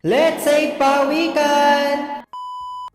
Let's say pawikan!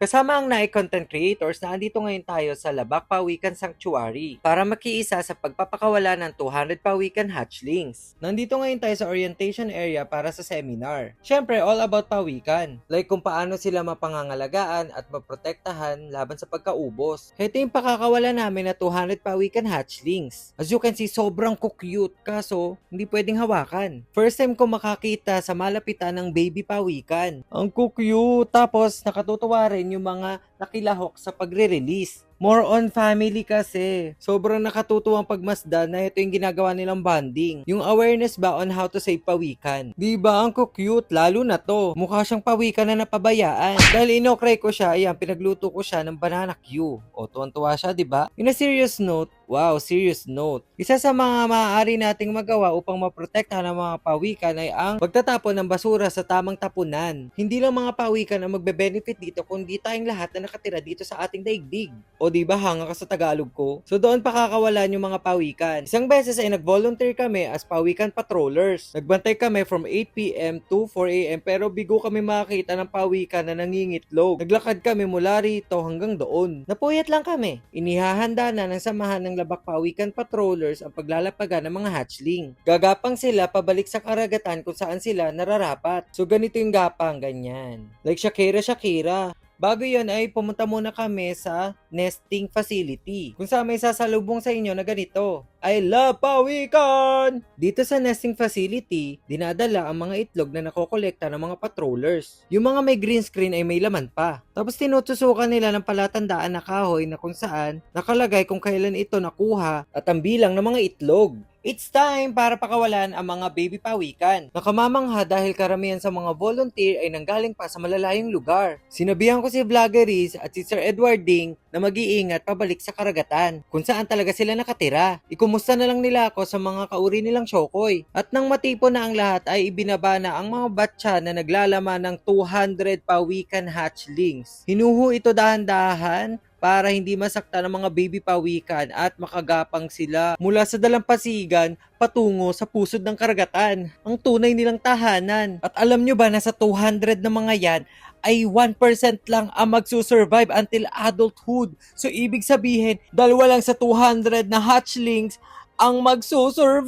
Kasama ang Naik content creators na andito ngayon tayo sa Labak Pawikan Sanctuary para makiisa sa pagpapakawala ng 200 pawikan hatchlings. Nandito ngayon tayo sa orientation area para sa seminar. Syempre, all about pawikan. Like kung paano sila mapangangalagaan at maprotektahan laban sa pagkaubos. Ito yung pakakawala namin na 200 pawikan hatchlings. As you can see, sobrang cute kaso hindi pwedeng hawakan. First time ko makakita sa malapitan ng baby pawikan. Ang cute! Tapos nakatutuwa rin yung mga nakilahok sa pagre-release. More on family kasi. Sobrang nakatutuwang pagmasdan na ito yung ginagawa nilang bonding. Yung awareness ba on how to save pawikan. Diba? Ang cute. Lalo na to. Mukha siyang pawikan na napabayaan. Dahil inokray ko siya, ayan, pinagluto ko siya ng banana Q. O, tuwan-tuwa siya, diba? In a serious note, wow, serious note. Isa sa mga maaari nating magawa upang maprotektahan ang mga pawikan ay ang pagtatapon ng basura sa tamang tapunan. Hindi lang mga pawikan ang magbe-benefit dito, kundi tayong lahat na nakatira dito sa ating daigdig. O diba, hanga ka sa Tagalog ko? So doon pakakawalan yung mga pawikan. Isang beses ay nag-volunteer kami as pawikan patrollers. Nagbantay kami from 8 p.m. to 4 a.m. pero bigo kami makakita ng pawikan na nangingitlog. Naglakad kami mula rito hanggang doon. Napuyat lang kami. Inihahanda na ng samahan ng Labak Pawikan Patrollers ang paglalapagan ng mga hatchling. Gagapang sila pabalik sa karagatan kung saan sila nararapat. So ganito yung gapang, ganyan. Like Shakira. Bago yun ay pumunta muna kami sa nesting facility. Kung saan may sasalubong sa inyo na ganito. I love pawikan! Dito sa nesting facility, dinadala ang mga itlog na nakokolekta ng mga patrollers. Yung mga may green screen ay may laman pa. Tapos tinutusukan nila ng palatandaan na kahoy na kung saan nakalagay kung kailan ito nakuha at ang bilang ng mga itlog. It's time para pakawalan ang mga baby pawikan. Nakamamangha dahil karamihan sa mga volunteer ay nanggaling pa sa malalayong lugar. Sinabihan ko si Vloggeries at si Sir Edward Ding na mag-iingat pabalik sa karagatan kung saan talaga sila nakatira. Ikumusta na lang nila ako sa mga kauri nilang syokoy. At nang matipon na ang lahat ay ibinaba na ang mga batcha na naglalaman ng 200 pawikan hatchlings. Hinuho ito dahan-dahan para hindi masaktan ng mga baby pawikan at makagapang sila mula sa dalampasigan patungo sa pusod ng karagatan, ang tunay nilang tahanan. At alam nyo ba na sa 200 na mga yan ay 1% lang ang magsusurvive until adulthood. So ibig sabihin, dalawa lang sa 200 na hatchlings ang magsusurvive.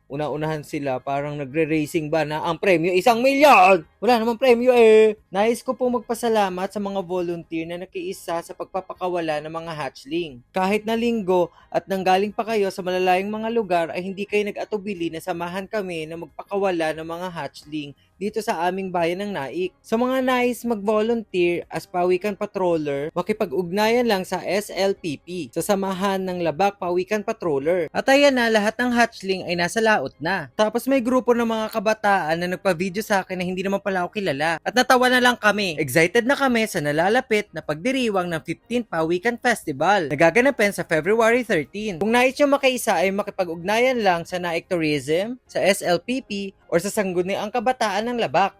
Una-unahan sila, parang nagre-racing ba na ang premyo 1,000,000. Wala namang premyo eh. Nais ko po magpasalamat sa mga volunteer na nakiisa sa pagpapakawala ng mga hatchling. Kahit na linggo at nanggaling pa kayo sa malalayong mga lugar ay hindi kayo nag-atubili na samahan kami na magpakawala ng mga hatchling dito sa aming bayan ng Naik. Sa mga nais mag-volunteer as pawikan patroller, makipag-ugnayan lang sa SLPP, sa samahan ng Labak Pawikan Patroller. At ayan na, lahat ng hatchling ay nasa laot na. Tapos may grupo ng mga kabataan na nagpa-video sa akin na hindi naman pala ako kilala. At natawa na lang kami. Excited na kami sa nalalapit na pagdiriwang ng 15th Pawikan Festival na gaganapin sa February 13. Kung nais nyo makaisa ay makipag-ugnayan lang sa Naik Tourism, sa SLPP, or sa Sangguniang Kabataan ng Labak.